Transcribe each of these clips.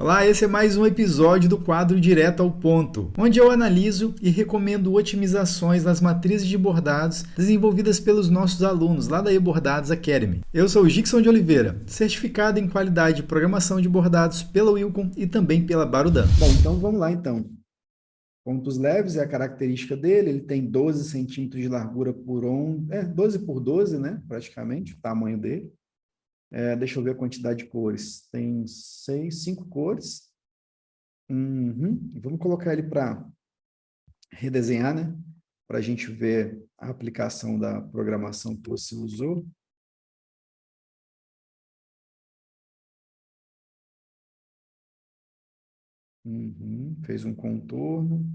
Olá, esse é mais um episódio do quadro Direto ao Ponto, onde eu analiso e recomendo otimizações nas matrizes de bordados desenvolvidas pelos nossos alunos lá da eBordados Academy. Eu sou o Gixson de Oliveira, certificado em qualidade de programação de bordados pela Wilcom e também pela Barudan. Bom, então vamos lá então. Pontos leves é a característica dele, ele tem 12 centímetros de largura por 12 por 12, né? Praticamente, o tamanho dele. Deixa eu ver a quantidade de cores. Tem 5 cores. Vamos colocar ele para redesenhar, né? Para a gente ver a aplicação da programação que você usou. Fez um contorno.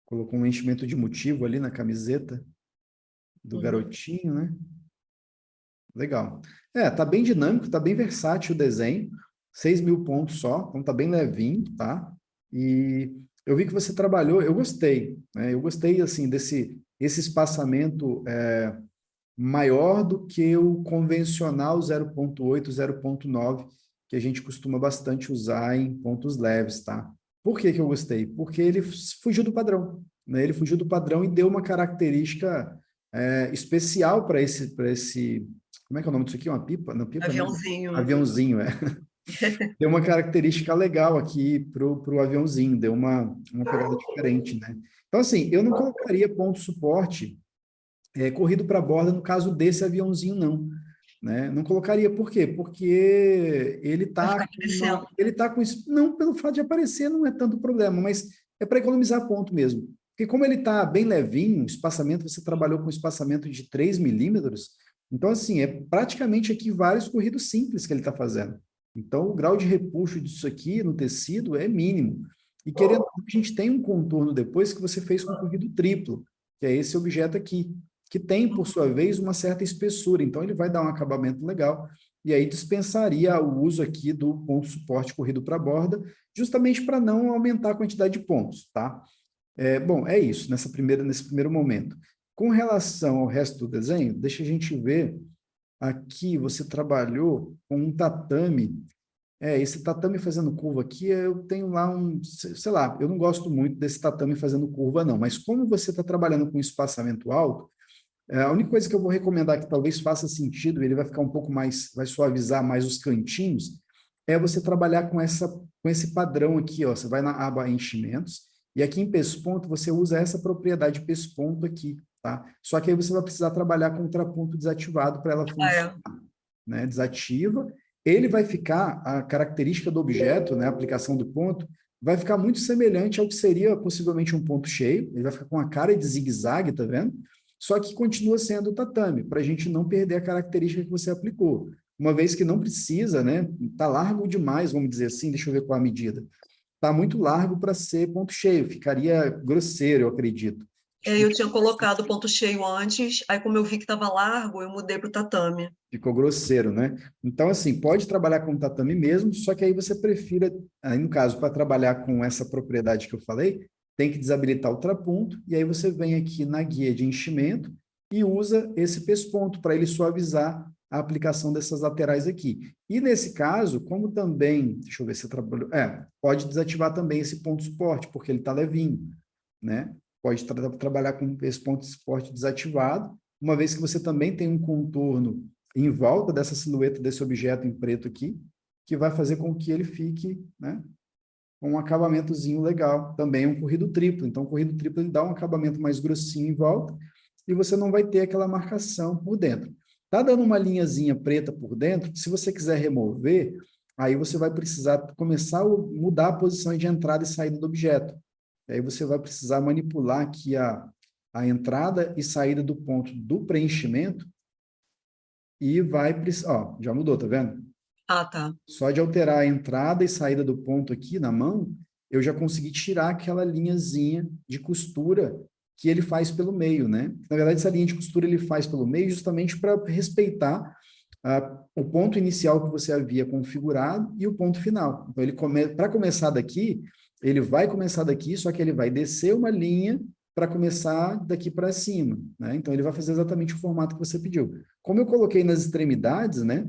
Colocou um enchimento de motivo ali na camiseta do garotinho, né? Legal. Tá bem dinâmico, tá bem versátil o desenho. 6.000 pontos só, então tá bem levinho, tá? E eu vi que você trabalhou, eu gostei, né? Eu gostei, assim, esse espaçamento maior do que o convencional 0,8, 0,9, que a gente costuma bastante usar em pontos leves, tá? Por que que eu gostei? Porque ele fugiu do padrão, né? Ele fugiu do padrão e deu uma característica especial para esse, como é que é o nome disso aqui? Uma pipa? Não, pipa não. Aviãozinho. Aviãozinho, é. Deu uma característica legal aqui pro aviãozinho, deu uma pegada diferente, né? Então, assim, eu não colocaria ponto suporte corrido para a borda no caso desse aviãozinho, não. Né? Não colocaria, por quê? Porque ele Vai está ficar crescendo. com isso. Não, pelo fato de aparecer, não é tanto problema, mas é para economizar ponto mesmo. Porque como ele está bem levinho, espaçamento, você trabalhou com espaçamento de 3 milímetros, então, assim, é praticamente aqui vários corridos simples que ele está fazendo. Então, o grau de repuxo disso aqui no tecido é mínimo. E querendo, a gente tem um contorno depois que você fez com corrido triplo, que é esse objeto aqui que tem, por sua vez, uma certa espessura. Então, ele vai dar um acabamento legal. E aí dispensaria o uso aqui do ponto suporte corrido para a borda, justamente para não aumentar a quantidade de pontos, tá? Bom, é isso, nesse primeiro momento. Com relação ao resto do desenho, deixa a gente ver. Aqui você trabalhou com um tatame. Esse tatame fazendo curva aqui, eu tenho lá sei lá, eu não gosto muito desse tatame fazendo curva, não. Mas como você está trabalhando com espaçamento alto, a única coisa que eu vou recomendar que talvez faça sentido, ele vai ficar um pouco mais, vai suavizar mais os cantinhos, é você trabalhar com esse padrão aqui, ó. Você vai na aba enchimentos, e aqui em pesponto você usa essa propriedade pesponto aqui, tá? Só que aí você vai precisar trabalhar com o contraponto desativado para ela funcionar, É. né? Desativa, ele vai ficar, a característica do objeto, né, a aplicação do ponto, vai ficar muito semelhante ao que seria possivelmente um ponto cheio, ele vai ficar com a cara de zigue-zague, tá vendo? Só que continua sendo o tatame, para a gente não perder a característica que você aplicou. Uma vez que não precisa, né? Está largo demais, vamos dizer assim, deixa eu ver qual a medida. Está muito largo para ser ponto cheio, ficaria grosseiro, eu acredito. Eu tinha colocado ponto cheio antes, aí como eu vi que estava largo, eu mudei para o tatame. Ficou grosseiro, né? Então, assim, pode trabalhar com tatame mesmo, só que aí você prefira, aí no caso, para trabalhar com essa propriedade que eu falei, tem que desabilitar o traponto, e aí você vem aqui na guia de enchimento e usa esse pesponto para ele suavizar a aplicação dessas laterais aqui. E nesse caso, como também, deixa eu ver se eu trabalho, pode desativar também esse ponto suporte, porque ele está levinho, né? Pode trabalhar com esse ponto de suporte desativado, uma vez que você também tem um contorno em volta dessa silhueta desse objeto em preto aqui, que vai fazer com que ele fique, né, com um acabamentozinho legal. Também um corrido triplo. Então, o corrido triplo ele dá um acabamento mais grossinho em volta e você não vai ter aquela marcação por dentro. Tá dando uma linhazinha preta por dentro, se você quiser remover, aí você vai precisar começar a mudar a posição de entrada e saída do objeto. Aí você vai precisar manipular aqui a entrada e saída do ponto do preenchimento e vai precisar, ó, já mudou, tá vendo? Ah, tá. Só de alterar a entrada e saída do ponto aqui na mão, eu já consegui tirar aquela linhazinha de costura que ele faz pelo meio, né? Na verdade, essa linha de costura ele faz pelo meio justamente para respeitar o ponto inicial que você havia configurado e o ponto final. Então, para começar daqui, ele vai começar daqui, só que ele vai descer uma linha para começar daqui para cima, né? Então, ele vai fazer exatamente o formato que você pediu. Como eu coloquei nas extremidades, né?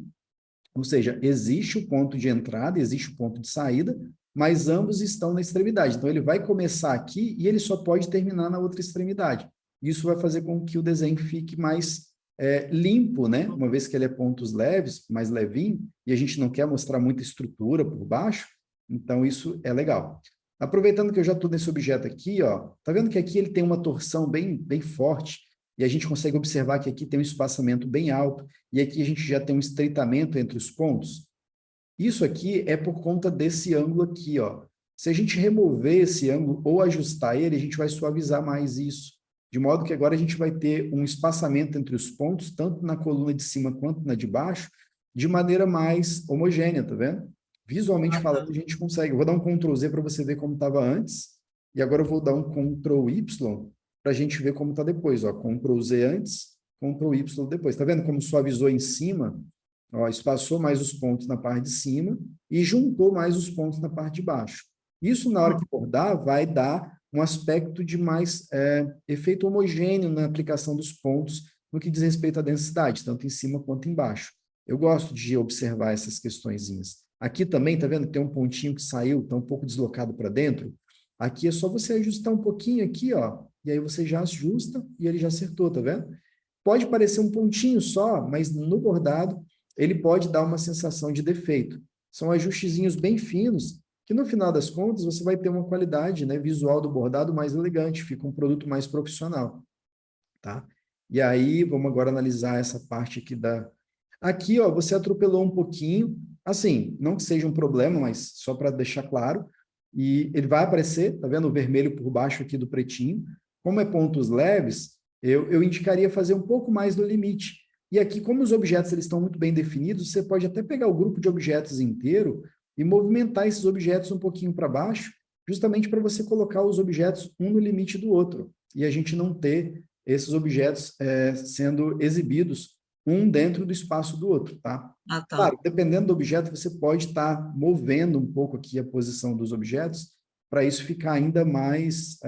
Ou seja, existe o ponto de entrada, existe o ponto de saída, mas ambos estão na extremidade. Então, ele vai começar aqui e ele só pode terminar na outra extremidade. Isso vai fazer com que o desenho fique mais limpo, né? Uma vez que ele é pontos leves, mais levinho, e a gente não quer mostrar muita estrutura por baixo, então isso é legal. Aproveitando que eu já estou nesse objeto aqui, ó, tá vendo que aqui ele tem uma torção bem forte, e a gente consegue observar que aqui tem um espaçamento bem alto, e aqui a gente já tem um estreitamento entre os pontos. Isso aqui é por conta desse ângulo aqui, ó. Se a gente remover esse ângulo ou ajustar ele, a gente vai suavizar mais isso. De modo que agora a gente vai ter um espaçamento entre os pontos, tanto na coluna de cima quanto na de baixo, de maneira mais homogênea, tá vendo? Visualmente falando, a gente consegue. Eu vou dar um Ctrl Z para você ver como estava antes, e agora eu vou dar um Ctrl Y para a gente ver como está depois. Ó. Ctrl Z antes, Ctrl Y depois. Tá vendo como suavizou em cima? Ó, espaçou mais os pontos na parte de cima e juntou mais os pontos na parte de baixo. Isso, na hora que bordar, vai dar um aspecto de mais efeito homogêneo na aplicação dos pontos no que diz respeito à densidade, tanto em cima quanto embaixo. Eu gosto de observar essas questõezinhas. Aqui também, tá vendo? Tem um pontinho que saiu, está um pouco deslocado para dentro. Aqui é só você ajustar um pouquinho aqui, ó, e aí você já ajusta e ele já acertou, tá vendo? Pode parecer um pontinho só, mas no bordado ele pode dar uma sensação de defeito. São ajustezinhos bem finos, que no final das contas você vai ter uma qualidade, né, visual do bordado mais elegante, fica um produto mais profissional, tá? E aí, vamos agora analisar essa parte aqui da... Aqui, ó, você atropelou um pouquinho, assim, não que seja um problema, mas só para deixar claro, e ele vai aparecer, tá vendo o vermelho por baixo aqui do pretinho. Como é pontos leves, eu indicaria fazer um pouco mais do limite. E aqui, como os objetos eles estão muito bem definidos, você pode até pegar o grupo de objetos inteiro e movimentar esses objetos um pouquinho para baixo, justamente para você colocar os objetos um no limite do outro, e a gente não ter esses objetos sendo exibidos um dentro do espaço do outro, tá? Ah, tá. Claro, dependendo do objeto, você pode estar movendo um pouco aqui a posição dos objetos para isso ficar ainda mais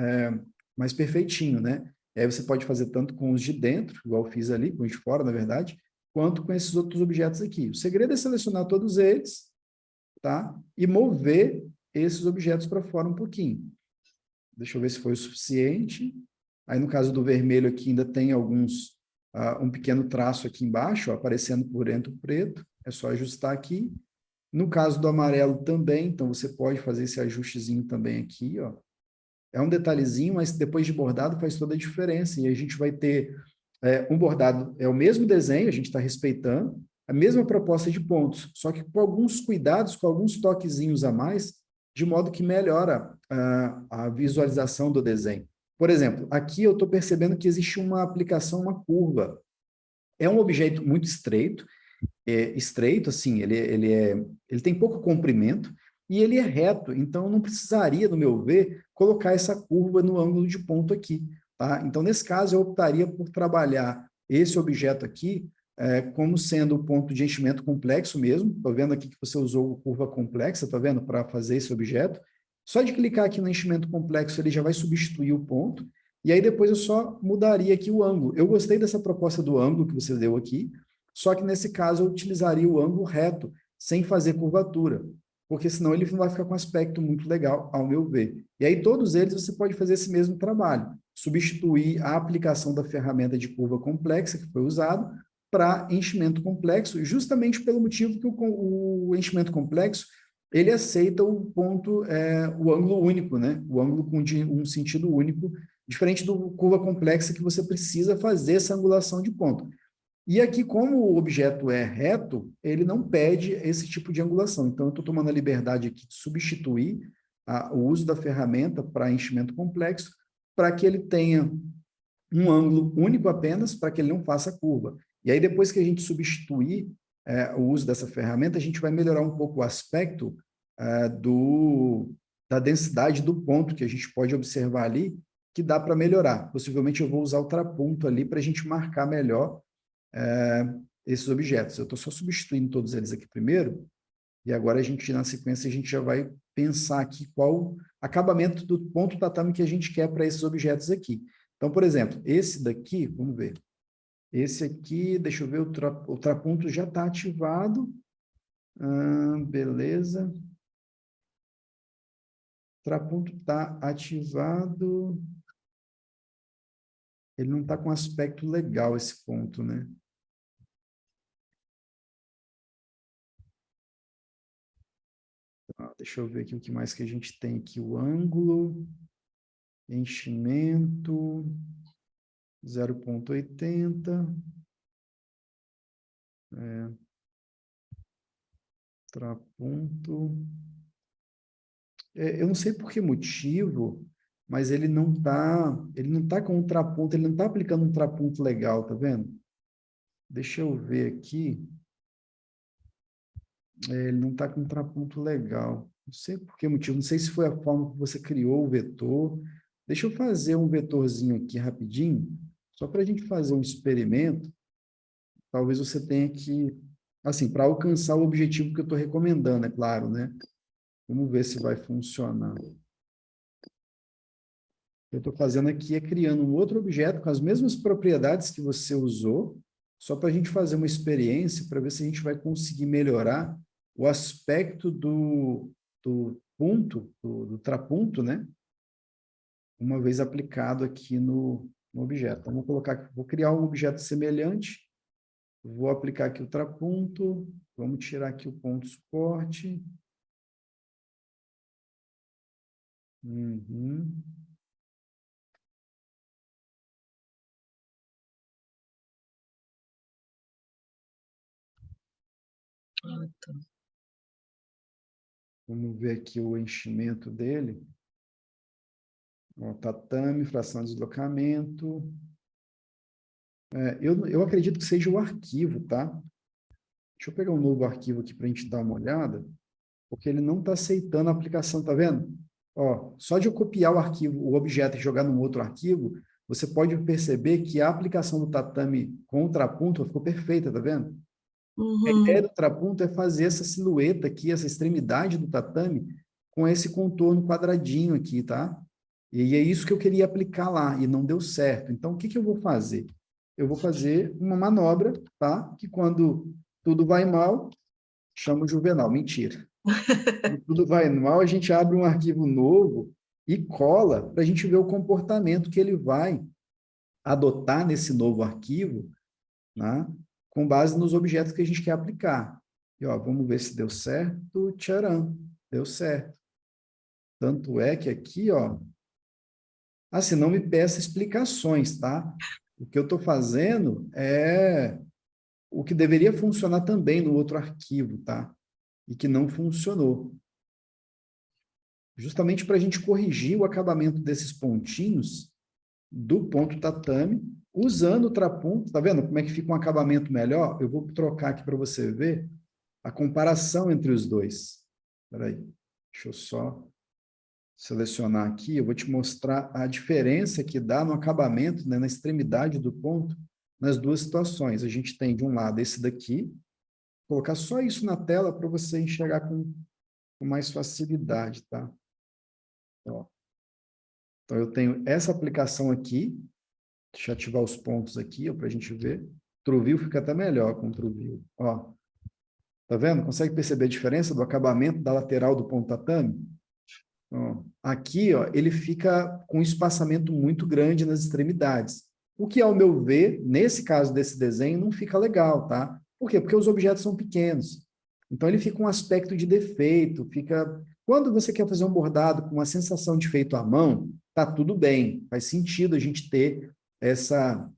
perfeitinho, né? E aí você pode fazer tanto com os de dentro, igual eu fiz ali, com os de fora, na verdade, quanto com esses outros objetos aqui. O segredo é selecionar todos eles, tá? E mover esses objetos para fora um pouquinho. Deixa eu ver se foi o suficiente. Aí, no caso do vermelho aqui, ainda tem um pequeno traço aqui embaixo, ó, aparecendo por dentro preto. É só ajustar aqui. No caso do amarelo também, então você pode fazer esse ajustezinho também aqui, ó. É um detalhezinho, mas depois de bordado faz toda a diferença. E a gente vai ter um bordado, é o mesmo desenho, a gente está respeitando, a mesma proposta de pontos, só que com alguns cuidados, com alguns toquezinhos a mais, de modo que melhora a visualização do desenho. Por exemplo, aqui eu estou percebendo que existe uma aplicação, uma curva. É um objeto muito estreito, assim, ele tem pouco comprimento e ele é reto, então não precisaria, no meu ver, colocar essa curva no ângulo de ponto aqui, tá? Então, nesse caso, eu optaria por trabalhar esse objeto aqui como sendo o ponto de enchimento complexo mesmo. Estou vendo aqui que você usou curva complexa, tá vendo? Para fazer esse objeto. Só de clicar aqui no enchimento complexo, ele já vai substituir o ponto, e aí depois eu só mudaria aqui o ângulo. Eu gostei dessa proposta do ângulo que você deu aqui, só que nesse caso eu utilizaria o ângulo reto, sem fazer curvatura, porque senão ele não vai ficar com um aspecto muito legal, ao meu ver. E aí todos eles você pode fazer esse mesmo trabalho, substituir a aplicação da ferramenta de curva complexa que foi usado para enchimento complexo, justamente pelo motivo que o enchimento complexo ele aceita o ponto, o ângulo único, né? O ângulo com um sentido único, diferente do curva complexa que você precisa fazer essa angulação de ponto. E aqui, como o objeto é reto, ele não pede esse tipo de angulação. Então, eu estou tomando a liberdade aqui de substituir o uso da ferramenta para enchimento complexo, para que ele tenha um ângulo único apenas, para que ele não faça curva. E aí, depois que a gente substituir o uso dessa ferramenta, a gente vai melhorar um pouco o aspecto da densidade do ponto que a gente pode observar ali, que dá para melhorar. Possivelmente eu vou usar o traponto ali para a gente marcar melhor esses objetos. Eu estou só substituindo todos eles aqui primeiro, e agora na sequência, a gente já vai pensar aqui qual acabamento do ponto tatame que a gente quer para esses objetos aqui. Então, por exemplo, esse daqui, vamos ver. Esse aqui, deixa eu ver, o traponto já está ativado. Beleza. O traponto está ativado. Ele não está com aspecto legal, esse ponto, né? Deixa eu ver aqui o que mais que a gente tem aqui. O ângulo, enchimento, 0,80. Traponto. Eu não sei por que motivo, mas ele não tá com um traponto, ele não está aplicando um traponto legal, tá vendo? Deixa eu ver aqui. Ele não está com um traponto legal. Não sei por que motivo, não sei se foi a forma que você criou o vetor. Deixa eu fazer um vetorzinho aqui rapidinho, só para a gente fazer um experimento. Talvez você tenha que, assim, para alcançar o objetivo que eu estou recomendando, é claro, né? Vamos ver se vai funcionar. O que eu estou fazendo aqui é criando um outro objeto com as mesmas propriedades que você usou, só para a gente fazer uma experiência, para ver se a gente vai conseguir melhorar o aspecto do ponto, do traponto, né? Uma vez aplicado aqui no objeto. Então, vou criar um objeto semelhante, vou aplicar aqui o traponto, vamos tirar aqui o ponto suporte. Uhum. Tá. Vamos ver aqui o enchimento dele. Ó, tatame, fração de deslocamento. Eu acredito que seja o arquivo, tá? Deixa eu pegar um novo arquivo aqui para a gente dar uma olhada, porque ele não está aceitando a aplicação, tá vendo? Ó, só de eu copiar o arquivo, o objeto e jogar num outro arquivo, você pode perceber que a aplicação do tatame com o traponto ficou perfeita, tá vendo? A ideia do traponto é fazer essa silhueta aqui, essa extremidade do tatame, com esse contorno quadradinho aqui, tá? E é isso que eu queria aplicar lá, e não deu certo. Então, o que que eu vou fazer? Eu vou fazer uma manobra, tá? Que quando tudo vai mal, chama o Juvenal. Mentira. Quando tudo vai mal, a gente abre um arquivo novo e cola para a gente ver o comportamento que ele vai adotar nesse novo arquivo, né? Com base nos objetos que a gente quer aplicar. E, ó, vamos ver se deu certo. Tcharam, deu certo. Tanto é que aqui, ó, assim, não me peça explicações, tá? O que eu estou fazendo é o que deveria funcionar também no outro arquivo, tá? E que não funcionou. Justamente para a gente corrigir o acabamento desses pontinhos do ponto tatame, usando o traponto, tá vendo como é que fica um acabamento melhor? Eu vou trocar aqui para você ver a comparação entre os dois. Espera aí, deixa eu só selecionar aqui, eu vou te mostrar a diferença que dá no acabamento, né, na extremidade do ponto, nas duas situações. A gente tem, de um lado, esse daqui, vou colocar só isso na tela para você enxergar com mais facilidade, tá? Ó. Então, eu tenho essa aplicação aqui, deixa eu ativar os pontos aqui, para a gente ver. Truvio fica até melhor com Truvio. Ó, tá vendo? Consegue perceber a diferença do acabamento da lateral do ponto tatame? Ó, aqui, ó, ele fica com um espaçamento muito grande nas extremidades. O que, ao meu ver, nesse caso desse desenho, não fica legal, tá? Por quê? Porque os objetos são pequenos. Então, ele fica um aspecto de defeito, fica... Quando você quer fazer um bordado com uma sensação de feito à mão, tá tudo bem, faz sentido a gente ter essa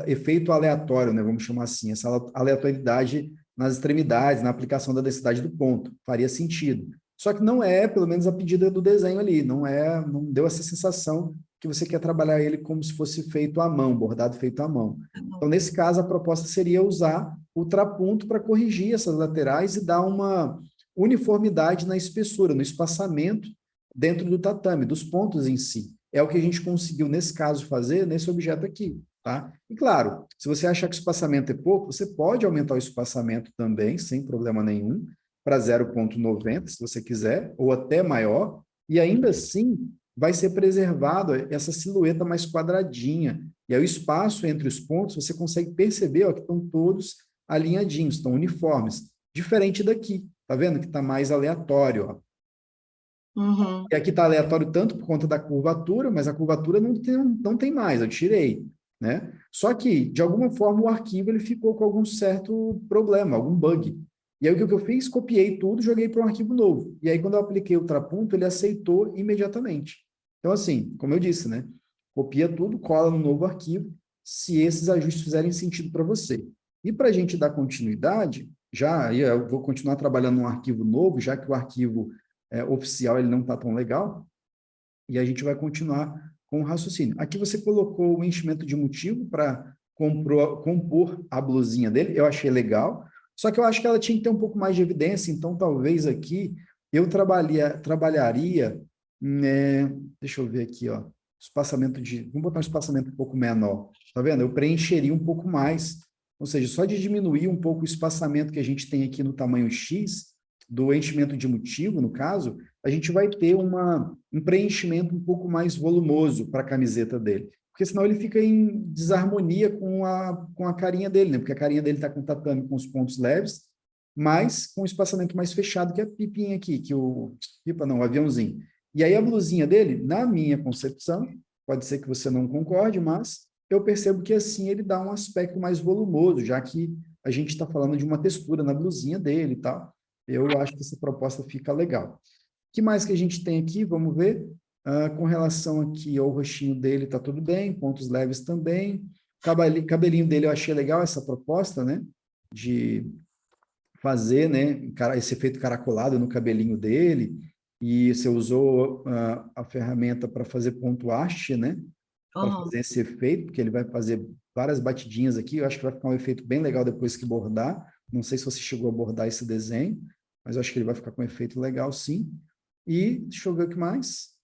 efeito aleatório, né? Vamos chamar assim, essa aleatoriedade nas extremidades, na aplicação da densidade do ponto, faria sentido. Só que não é, pelo menos, a pedida do desenho ali, não deu essa sensação que você quer trabalhar ele como se fosse feito à mão, bordado feito à mão. Então, nesse caso, a proposta seria usar o traponto para corrigir essas laterais e dar uma uniformidade na espessura, no espaçamento dentro do tatame, dos pontos em si. É o que a gente conseguiu, nesse caso, fazer nesse objeto aqui, tá? E, claro, se você achar que o espaçamento é pouco, você pode aumentar o espaçamento também, sem problema nenhum, para 0,90, se você quiser, ou até maior, e ainda assim vai ser preservado essa silhueta mais quadradinha. E aí o espaço entre os pontos, você consegue perceber ó, que estão todos alinhadinhos, estão uniformes. Diferente daqui, tá vendo? Que está mais aleatório, ó. Uhum. E aqui está aleatório tanto por conta da curvatura, mas a curvatura não tem mais, eu tirei, né? Só que, de alguma forma, o arquivo ele ficou com algum certo problema, algum bug. E aí o que eu fiz? Copiei tudo, joguei para um arquivo novo. E aí, quando eu apliquei o ultraponto, ele aceitou imediatamente. Então, assim, como eu disse, né? Copia tudo, cola no novo arquivo, se esses ajustes fizerem sentido para você. E para a gente dar continuidade, já aí eu vou continuar trabalhando num arquivo novo, já que o arquivo oficial ele não está tão legal, e a gente vai continuar com o raciocínio. Aqui você colocou o enchimento de motivo para compor a blusinha dele, eu achei legal, só que eu acho que ela tinha que ter um pouco mais de evidência, então talvez aqui eu trabalharia, né, deixa eu ver aqui, ó, vamos botar um espaçamento um pouco menor, tá vendo? Eu preencheria um pouco mais, ou seja, só de diminuir um pouco o espaçamento que a gente tem aqui no tamanho X, do enchimento de motivo, no caso, a gente vai ter um preenchimento um pouco mais volumoso para a camiseta dele. Porque senão ele fica em desarmonia com a carinha dele, né? Porque a carinha dele está com tatame com os pontos leves, mas com o espaçamento mais fechado que a pipinha aqui, o aviãozinho. E aí a blusinha dele, na minha concepção, pode ser que você não concorde, mas eu percebo que assim ele dá um aspecto mais volumoso, já que a gente está falando de uma textura na blusinha dele e tal. Eu acho que essa proposta fica legal. O que mais que a gente tem aqui? Vamos ver. Com relação aqui ao rostinho dele, está tudo bem, pontos leves também. Cabelinho dele, eu achei legal essa proposta, né? De fazer, né? Esse efeito caracolado no cabelinho dele. E você usou a ferramenta para fazer ponto haste, né? Para fazer esse efeito, porque ele vai fazer várias batidinhas aqui. Eu acho que vai ficar um efeito bem legal depois que bordar. Não sei se você chegou a bordar esse desenho, mas eu acho que ele vai ficar com um efeito legal, sim. E deixa eu ver o que mais.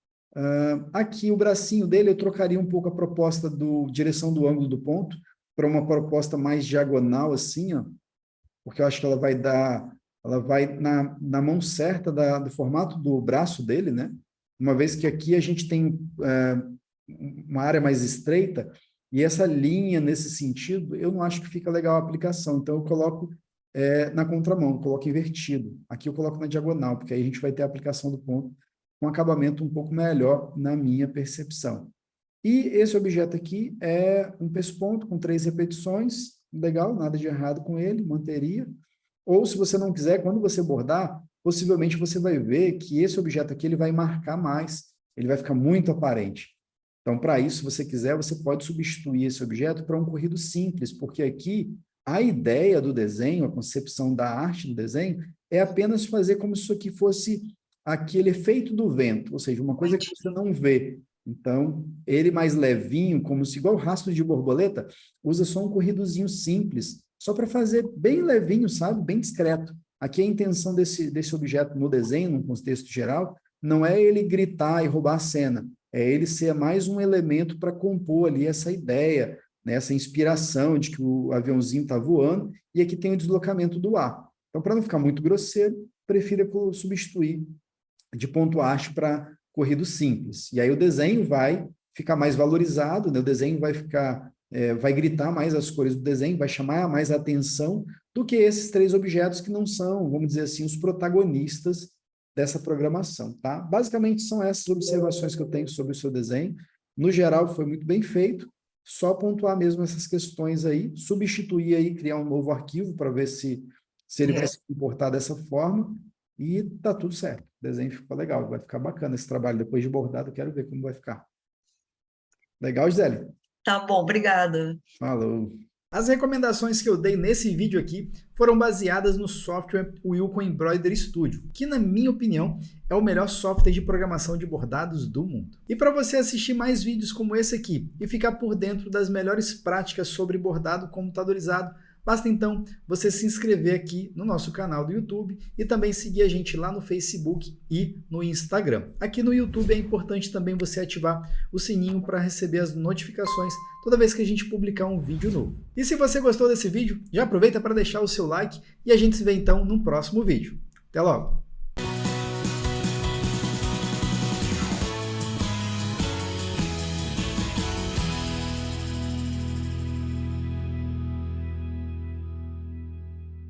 Aqui o bracinho dele, eu trocaria um pouco a proposta direção do ângulo do ponto para uma proposta mais diagonal, assim, ó, porque eu acho que ela vai na mão certa do formato do braço dele, né? Uma vez que aqui a gente tem uma área mais estreita, e essa linha, nesse sentido, eu não acho que fica legal a aplicação, então eu coloco na contramão, coloco invertido. Aqui eu coloco na diagonal, porque aí a gente vai ter a aplicação do ponto com um acabamento um pouco melhor na minha percepção. E esse objeto aqui é um pesponto com 3 repetições, legal, nada de errado com ele, manteria. Ou se você não quiser, quando você bordar, possivelmente você vai ver que esse objeto aqui ele vai marcar mais, ele vai ficar muito aparente. Então, para isso, se você quiser, você pode substituir esse objeto para um corrido simples, porque aqui a ideia do desenho, a concepção da arte do desenho, é apenas fazer como se isso aqui fosse aquele efeito do vento, ou seja, uma coisa que você não vê. Então, ele mais levinho, como se igual rastro de borboleta, usa só um corridozinho simples, só para fazer bem levinho, sabe? Bem discreto. Aqui a intenção desse objeto no desenho, no contexto geral, não é ele gritar e roubar a cena, é ele ser mais um elemento para compor ali essa ideia, né? Essa inspiração de que o aviãozinho está voando, e aqui tem o deslocamento do ar. Então, para não ficar muito grosseiro, prefiro substituir de ponto haste para corrido simples. E aí o desenho vai ficar mais valorizado, né? O desenho vai ficar, vai gritar mais as cores do desenho, vai chamar mais a atenção do que esses 3 objetos que não são, vamos dizer assim, os protagonistas dessa programação, tá? Basicamente são essas observações que eu tenho sobre o seu desenho. No geral, foi muito bem feito, só pontuar mesmo essas questões aí, substituir aí, criar um novo arquivo para ver se ele vai se comportar dessa forma, e tá tudo certo. O desenho ficou legal, vai ficar bacana esse trabalho. Depois de bordado, quero ver como vai ficar. Legal, Gisele? Tá bom, obrigada. Falou. As recomendações que eu dei nesse vídeo aqui foram baseadas no software Wilcon Embroidery Studio, que na minha opinião é o melhor software de programação de bordados do mundo. E para você assistir mais vídeos como esse aqui e ficar por dentro das melhores práticas sobre bordado computadorizado, basta então você se inscrever aqui no nosso canal do YouTube e também seguir a gente lá no Facebook e no Instagram. Aqui no YouTube é importante também você ativar o sininho para receber as notificações toda vez que a gente publicar um vídeo novo. E se você gostou desse vídeo, já aproveita para deixar o seu like e a gente se vê então no próximo vídeo. Até logo!